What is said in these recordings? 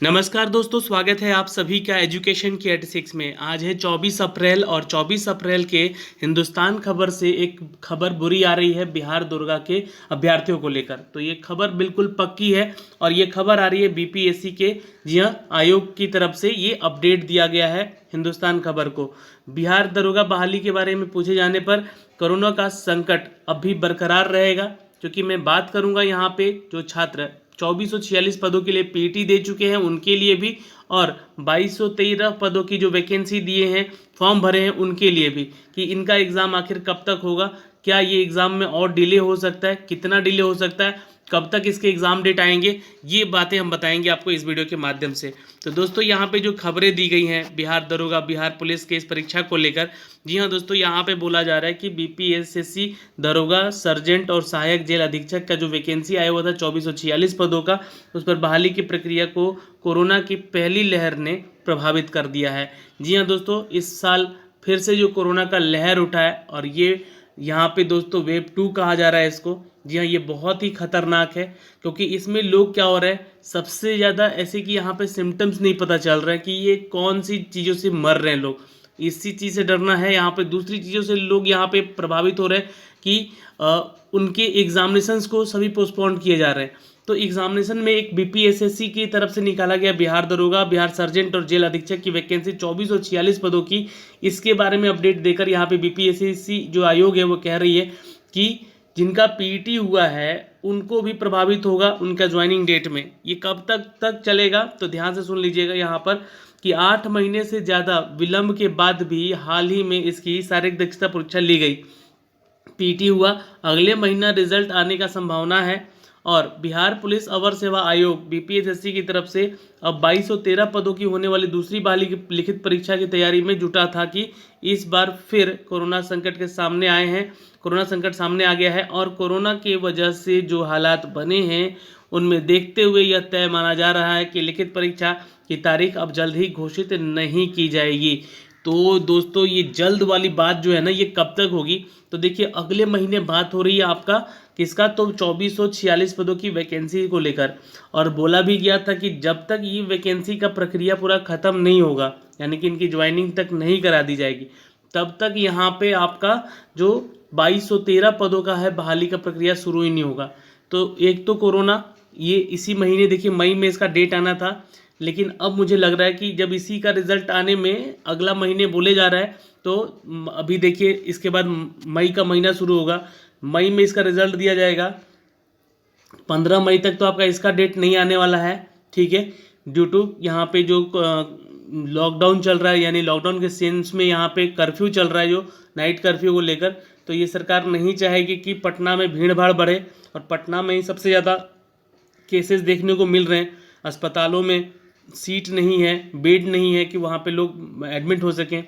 नमस्कार दोस्तों, स्वागत है आप सभी का एजुकेशन की 86 में। आज है 24 अप्रैल और 24 अप्रैल के हिंदुस्तान खबर से एक खबर बुरी आ रही है बिहार दुर्गा के अभ्यर्थियों को लेकर। तो ये खबर बिल्कुल पक्की है और ये खबर आ रही है बीपीएससी के आयोग की तरफ से। ये अपडेट दिया गया है हिंदुस्तान खबर को। बिहार दरोगा बहाली के बारे में पूछे जाने पर कोरोना का संकट अब भी बरकरार रहेगा, क्योंकि मैं बात करूंगा यहाँ पे जो छात्र 2446 पदों के लिए पीटी दे चुके हैं उनके लिए भी, और 2213 पदों की जो वैकेंसी दिए हैं, फॉर्म भरे हैं, उनके लिए भी, कि इनका एग्ज़ाम आखिर कब तक होगा, क्या ये एग्ज़ाम में और डिले हो सकता है, कितना डिले हो सकता है, कब तक इसके एग्ज़ाम डेट आएंगे, ये बातें हम बताएंगे आपको इस वीडियो के माध्यम से। तो दोस्तों यहाँ पे जो खबरें दी गई हैं बिहार दरोगा, बिहार पुलिस के इस परीक्षा को लेकर, जी हाँ दोस्तों, यहाँ पे बोला जा रहा है कि बीपीएससी दरोगा, सर्जेंट और सहायक जेल अधीक्षक का जो वैकेंसी आया हुआ था 2446 पदों का, उस पर बहाली की प्रक्रिया को कोरोना की पहली लहर ने प्रभावित कर दिया है। जी हाँ दोस्तों, इस साल फिर से जो कोरोना का लहर उठा है, और ये यहाँ पे दोस्तों वेव 2 कहा जा रहा है इसको। जी हाँ, ये बहुत ही खतरनाक है, क्योंकि इसमें लोग क्या हो रहे हैं, सबसे ज़्यादा ऐसे कि यहाँ पे सिम्टम्स नहीं पता चल रहा है कि ये कौन सी चीज़ों से मर रहे हैं लोग। इसी चीज़ से डरना है। यहाँ पे दूसरी चीज़ों से लोग यहाँ पे प्रभावित हो रहे हैं कि उनके एग्जामिनेशंस को सभी पोस्टपोन किए जा रहे हैं। तो एग्जामिनेशन में एक बीपीएसएससी की तरफ से निकाला गया बिहार दरोगा, बिहार सर्जेंट और जेल अधीक्षक की वैकेंसी 2446 पदों की, इसके बारे में अपडेट देकर यहाँ पे बीपीएसएससी जो आयोग है वो कह रही है कि जिनका पीटी हुआ है उनको भी प्रभावित होगा उनका ज्वाइनिंग डेट में। ये कब तक चलेगा, तो ध्यान से सुन लीजिएगा यहाँ पर कि 8 महीने से ज़्यादा विलंब के बाद भी हाल ही में इसकी शारीरिक दक्षता परीक्षा ली गई, पीटी हुआ, अगले महीना रिजल्ट आने का संभावना है। और बिहार पुलिस अवर सेवा आयोग बीपीएससी की तरफ से अब 2213 पदों की होने वाली दूसरी बहाली की लिखित परीक्षा की तैयारी में जुटा था कि इस बार फिर कोरोना संकट सामने आ गया है, और कोरोना की वजह से जो हालात बने हैं उनमें देखते हुए यह तय माना जा रहा है कि लिखित परीक्षा की तारीख अब जल्द ही घोषित नहीं की जाएगी। तो दोस्तों ये जल्द वाली बात जो है ना, ये कब तक होगी, तो देखिए अगले महीने बात हो रही है आपका किसका, तो 2446 पदों की वैकेंसी को लेकर। और बोला भी गया था कि जब तक ये वैकेंसी का प्रक्रिया पूरा ख़त्म नहीं होगा, यानी कि इनकी ज्वाइनिंग तक नहीं करा दी जाएगी, तब तक यहाँ पे आपका जो 2213 पदों का है बहाली का प्रक्रिया शुरू ही नहीं होगा। तो एक तो कोरोना, ये इसी महीने देखिए मई में इसका डेट आना था, लेकिन अब मुझे लग रहा है कि जब इसी का रिजल्ट आने में अगला महीने बोले जा रहा है, तो अभी देखिए इसके बाद मई का महीना शुरू होगा, मई में इसका रिजल्ट दिया जाएगा। 15 मई तक तो आपका इसका डेट नहीं आने वाला है, ठीक है, ड्यू टू यहाँ पे जो लॉकडाउन चल रहा है, यानी लॉकडाउन के सेंस में यहाँ पे कर्फ्यू चल रहा है जो नाइट कर्फ्यू को लेकर। तो ये सरकार नहीं चाहेगी कि पटना में भीड़ भाड़ बढ़े, और पटना में ही सबसे ज़्यादा केसेस देखने को मिल रहे हैं। अस्पतालों में सीट नहीं है, बेड नहीं है कि वहाँ पे लोग एडमिट हो सकें,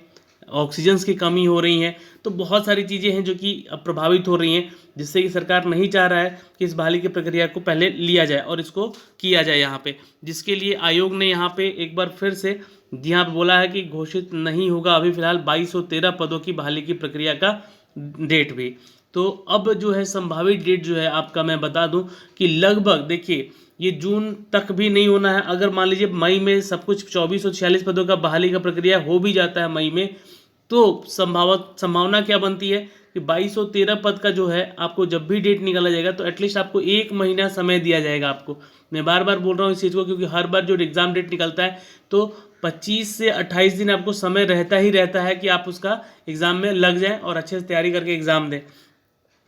ऑक्सीजन की कमी हो रही है। तो बहुत सारी चीज़ें हैं जो कि अब प्रभावित हो रही हैं, जिससे कि सरकार नहीं चाह रहा है कि इस बहाली की प्रक्रिया को पहले लिया जाए और इसको किया जाए यहाँ पे, जिसके लिए आयोग ने यहाँ पे एक बार फिर से यहाँ पे बोला है कि घोषित नहीं होगा अभी फिलहाल 2213 पदों की बहाली की प्रक्रिया का डेट भी। तो अब जो है संभावित डेट जो है आपका मैं बता दूं कि लगभग देखिए ये जून तक भी नहीं होना है। अगर मान लीजिए मई में सब कुछ 2446 पदों का बहाली का प्रक्रिया हो भी जाता है मई में, तो संभावना क्या बनती है कि 2213 पद का जो है आपको जब भी डेट निकाला जाएगा तो एटलीस्ट आपको 1 महीना समय दिया जाएगा आपको। मैं बार बार बोल रहा हूँ इस चीज़ को, क्योंकि हर बार जो एग्ज़ाम डेट निकलता है तो 25 से 28 दिन आपको समय रहता ही रहता है कि आप उसका एग्ज़ाम में लग जाएं और अच्छे से तैयारी करके एग्ज़ाम दें।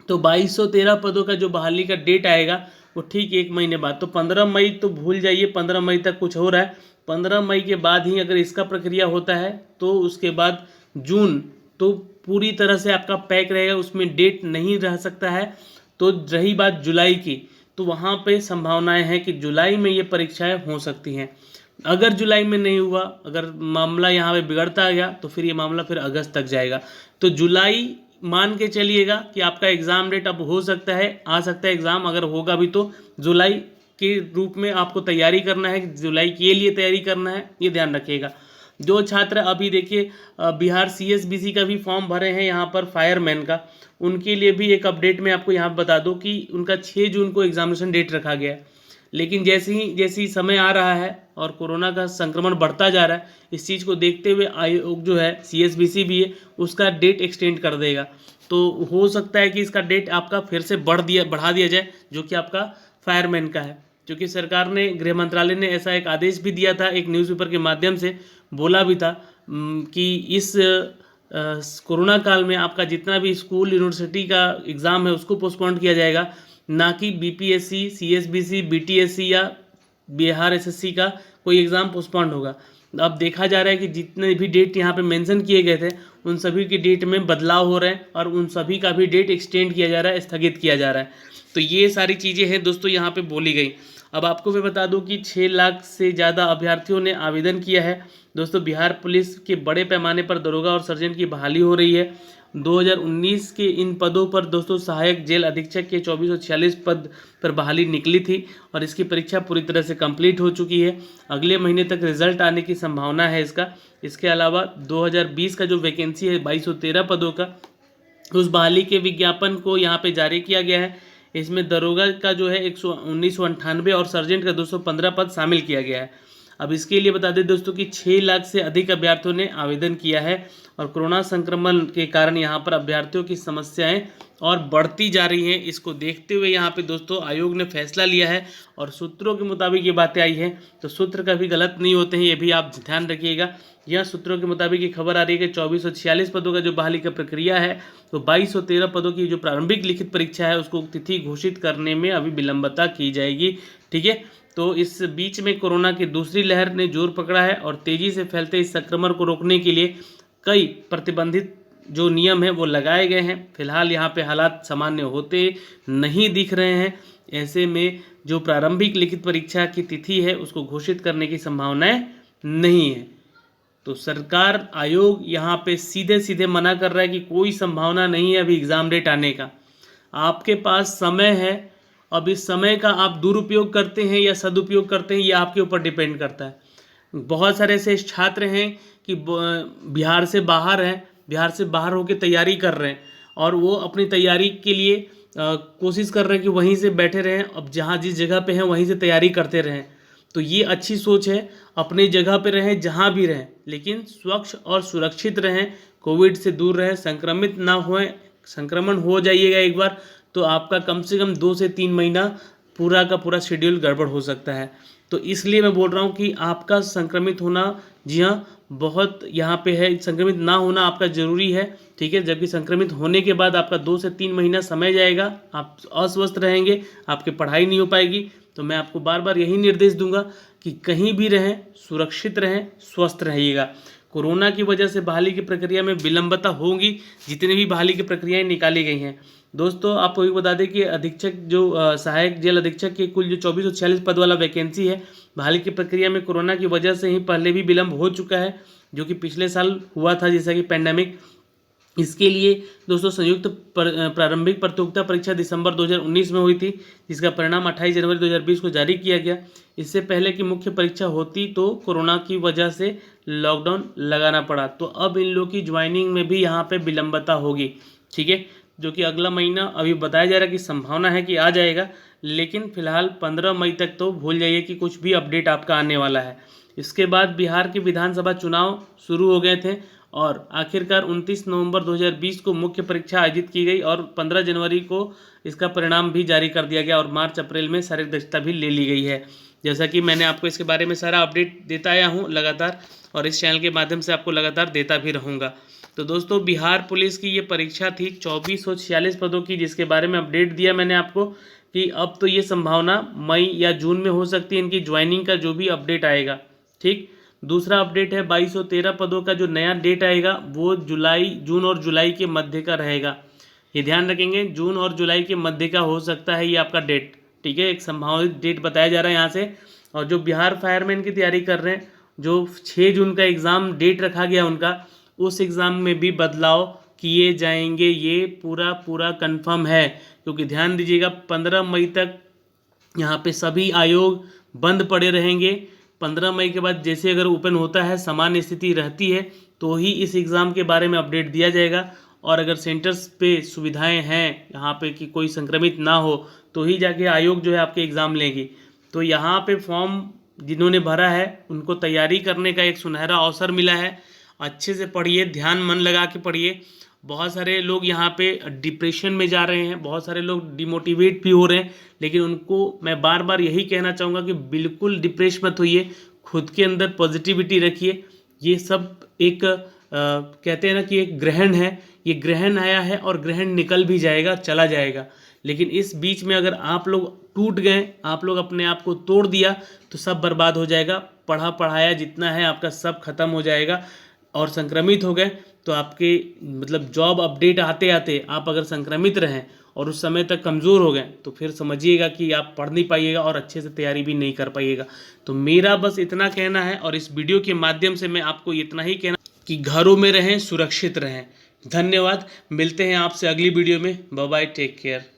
तो 2213 पदों का जो बहाली का डेट आएगा वो ठीक 1 महीने बाद, तो 15 मई तो भूल जाइए, 15 मई तक कुछ हो रहा है। 15 मई के बाद ही अगर इसका प्रक्रिया होता है तो उसके बाद जून तो पूरी तरह से आपका पैक रहेगा, उसमें डेट नहीं रह सकता है। तो रही बात जुलाई की, तो वहाँ पे संभावनाएं हैं कि जुलाई में ये परीक्षाएं हो सकती हैं। अगर जुलाई में नहीं हुआ, अगर मामला यहाँ पे बिगड़ता गया, तो फिर ये मामला फिर अगस्त तक जाएगा। तो जुलाई मान के चलिएगा कि आपका एग्ज़ाम डेट अब हो सकता है, आ सकता है एग्ज़ाम, अगर होगा भी तो जुलाई के रूप में आपको तैयारी करना है, जुलाई के लिए तैयारी करना है, ये ध्यान रखिएगा। जो छात्र अभी देखिए बिहार सीएसबीसी का भी फॉर्म भरे हैं यहाँ पर फायरमैन का, उनके लिए भी एक अपडेट मैं आपको यहाँ बता दूँ कि उनका 6 जून को एग्जामिनेशन डेट रखा गया है। लेकिन जैसे ही समय आ रहा है और कोरोना का संक्रमण बढ़ता जा रहा है, इस चीज़ को देखते हुए आयोग जो है CSBC भी है उसका डेट एक्सटेंड कर देगा। तो हो सकता है कि इसका डेट आपका फिर से बढ़ा दिया जाए, जो कि आपका फायरमैन का है, क्योंकि सरकार ने, गृह मंत्रालय ने ऐसा एक आदेश भी दिया था, एक न्यूज़पेपर के माध्यम से बोला भी था कि इस कोरोना काल में आपका जितना भी स्कूल यूनिवर्सिटी का एग्ज़ाम है उसको पोस्टपोन किया जाएगा, ना कि BPSC, CSBC, BTSC या बिहार SSC का कोई एग्ज़ाम पोस्टपोन होगा। अब देखा जा रहा है कि जितने भी डेट यहाँ पे मेंशन किए गए थे उन सभी के डेट में बदलाव हो रहे हैं और उन सभी का भी डेट एक्सटेंड किया जा रहा है, स्थगित किया जा रहा है। तो ये सारी चीज़ें हैं दोस्तों यहाँ पे बोली गई। अब आपको मैं बता दूं कि 6 लाख से ज़्यादा अभ्यर्थियों ने आवेदन किया है। दोस्तों बिहार पुलिस के बड़े पैमाने पर दरोगा और सर्जन की बहाली हो रही है। 2019 के इन पदों पर दोस्तों सहायक जेल अधीक्षक के 2446 पद पर बहाली निकली थी और इसकी परीक्षा पूरी तरह से कंप्लीट हो चुकी है। अगले महीने तक रिजल्ट आने की संभावना है इसका। इसके अलावा 2020 का जो वैकेंसी है 2213 पदों का, उस बहाली के विज्ञापन को यहाँ पे जारी किया गया है। इसमें दरोगा का जो है 1998 और सर्जेंट का 215 पद शामिल किया गया है। अब इसके लिए बता दें दोस्तों कि 6 लाख से अधिक अभ्यर्थियों ने आवेदन किया है और कोरोना संक्रमण के कारण यहाँ पर अभ्यर्थियों की समस्याएं और बढ़ती जा रही हैं। इसको देखते हुए यहाँ पे दोस्तों आयोग ने फैसला लिया है और सूत्रों के मुताबिक ये बातें आई हैं, तो सूत्र कभी गलत नहीं होते हैं, ये भी आप ध्यान रखिएगा। यह सूत्रों के मुताबिक ये खबर आ रही है कि 2446 पदों का जो बहाली का प्रक्रिया है, तो 2213 पदों की जो प्रारंभिक लिखित परीक्षा है उसको तिथि घोषित करने में अभी विलंबता की जाएगी। ठीक है, तो इस बीच में कोरोना की दूसरी लहर ने जोर पकड़ा है और तेजी से फैलते इस संक्रमण को रोकने के लिए कई प्रतिबंधित जो नियम हैं वो लगाए गए हैं। फिलहाल यहाँ पे हालात सामान्य होते नहीं दिख रहे हैं। ऐसे में जो प्रारंभिक लिखित परीक्षा की तिथि है उसको घोषित करने की संभावनाएं नहीं है। तो सरकार, आयोग यहाँ पे सीधे सीधे मना कर रहा है कि कोई संभावना नहीं है अभी एग्ज़ाम डेट आने का। आपके पास समय है, अब इस समय का आप दुरुपयोग करते हैं या सदुपयोग करते हैं ये आपके ऊपर डिपेंड करता है। बहुत सारे ऐसे छात्र हैं कि बिहार से बाहर हैं, बिहार से बाहर होकर तैयारी कर रहे हैं और वो अपनी तैयारी के लिए कोशिश कर रहे हैं कि वहीं से बैठे रहें, अब जहाँ जिस जगह पे हैं वहीं से तैयारी करते रहें। तो ये अच्छी सोच है, अपनी जगह पे रहें, जहाँ भी रहें, लेकिन स्वच्छ और सुरक्षित रहें, कोविड से दूर रहें, संक्रमित ना होएं। संक्रमण हो जाइएगा एक बार तो आपका कम से कम 2 से 3 महीना पूरा का पूरा शेड्यूल गड़बड़ हो सकता है। तो इसलिए मैं बोल रहा हूँ कि आपका संक्रमित होना, जी हाँ, बहुत यहाँ पे है, संक्रमित ना होना आपका ज़रूरी है। ठीक है, जबकि संक्रमित होने के बाद आपका 2 से 3 महीना समय जाएगा, आप अस्वस्थ रहेंगे, आपकी पढ़ाई नहीं हो पाएगी। तो मैं आपको बार बार यही निर्देश दूंगा कि कहीं भी रहें, सुरक्षित रहें, स्वस्थ रहिएगा। कोरोना की वजह से बहाली की प्रक्रिया में विलंबता होगी, जितनी भी बहाली की प्रक्रियाएं निकाली गई हैं। दोस्तों आपको ये बता दें कि अधीक्षक जो सहायक जेल अधीक्षक के कुल जो 2446 पद वाला वैकेंसी है, बहाली की प्रक्रिया में कोरोना की वजह से ही पहले भी विलंब हो चुका है, जो कि पिछले साल हुआ था, जैसा कि पैंडेमिक। इसके लिए दोस्तों संयुक्त प्रारंभिक प्रतियोगिता परीक्षा दिसंबर 2019 में हुई थी, जिसका परिणाम 28 जनवरी 2020 को जारी किया गया। इससे पहले की मुख्य परीक्षा होती तो कोरोना की वजह से लॉकडाउन लगाना पड़ा। तो अब इन लोग की ज्वाइनिंग में भी यहाँ पे विलंबता होगी। ठीक है, जो कि अगला महीना अभी बताया जा रहा है कि संभावना है कि आ जाएगा, लेकिन फिलहाल 15 मई तक तो भूल जाइए कि कुछ भी अपडेट आपका आने वाला है। इसके बाद बिहार के विधानसभा चुनाव शुरू हो गए थे और आखिरकार 29 नवंबर 2020 को मुख्य परीक्षा आयोजित की गई और 15 जनवरी को इसका परिणाम भी जारी कर दिया गया और मार्च अप्रैल में शारीरिक दक्षता भी ले ली गई है। जैसा कि मैंने आपको इसके बारे में सारा अपडेट देता आया हूँ लगातार, और इस चैनल के माध्यम से आपको लगातार देता भी रहूँगा। तो दोस्तों बिहार पुलिस की ये परीक्षा थी 2446 पदों की, जिसके बारे में अपडेट दिया मैंने आपको कि अब तो ये संभावना मई या जून में हो सकती है इनकी ज्वाइनिंग का जो भी अपडेट आएगा। ठीक, दूसरा अपडेट है 2213 पदों का जो नया डेट आएगा वो जून और जुलाई के मध्य का रहेगा। ये ध्यान रखेंगे, जून और जुलाई के मध्य का हो सकता है ये आपका डेट। ठीक है, एक संभावित डेट बताया जा रहा है यहाँ से। और जो बिहार फायरमैन की तैयारी कर रहे हैं, जो 6 जून का एग्ज़ाम डेट रखा गया उनका, उस एग्ज़ाम में भी बदलाव किए जाएंगे, ये पूरा कंफर्म है। क्योंकि ध्यान दीजिएगा 15 मई तक यहाँ पे सभी आयोग बंद पड़े रहेंगे। 15 मई के बाद जैसे अगर ओपन होता है, सामान्य स्थिति रहती है, तो ही इस एग्ज़ाम के बारे में अपडेट दिया जाएगा। और अगर सेंटर्स पे सुविधाएं हैं यहाँ पे कि कोई संक्रमित ना हो, तो ही जाके आयोग जो है आपके एग्ज़ाम लेंगे। तो यहाँ पे फॉर्म जिन्होंने भरा है उनको तैयारी करने का एक सुनहरा अवसर मिला है। अच्छे से पढ़िए, ध्यान मन लगा के पढ़िए। बहुत सारे लोग यहाँ पे डिप्रेशन में जा रहे हैं, बहुत सारे लोग डिमोटिवेट भी हो रहे हैं, लेकिन उनको मैं बार बार यही कहना चाहूँगा कि बिल्कुल डिप्रेस मत होइए, खुद के अंदर पॉजिटिविटी रखिए। ये सब एक कहते हैं ना कि एक ग्रहण है, ये ग्रहण आया है और ग्रहण निकल भी जाएगा, चला जाएगा। लेकिन इस बीच में अगर आप लोग टूट गए, आप लोग अपने आप को तोड़ दिया तो सब बर्बाद हो जाएगा। पढ़ा पढ़ाया जितना है आपका सब खत्म हो जाएगा। और संक्रमित हो गए तो आपके मतलब जॉब अपडेट आते आते आप अगर संक्रमित रहें और उस समय तक कमज़ोर हो गए तो फिर समझिएगा कि आप पढ़ नहीं पाइएगा और अच्छे से तैयारी भी नहीं कर पाइएगा। तो मेरा बस इतना कहना है और इस वीडियो के माध्यम से मैं आपको इतना ही कहना कि घरों में रहें, सुरक्षित रहें। धन्यवाद। मिलते हैं आपसे अगली वीडियो में। Bye bye, take care.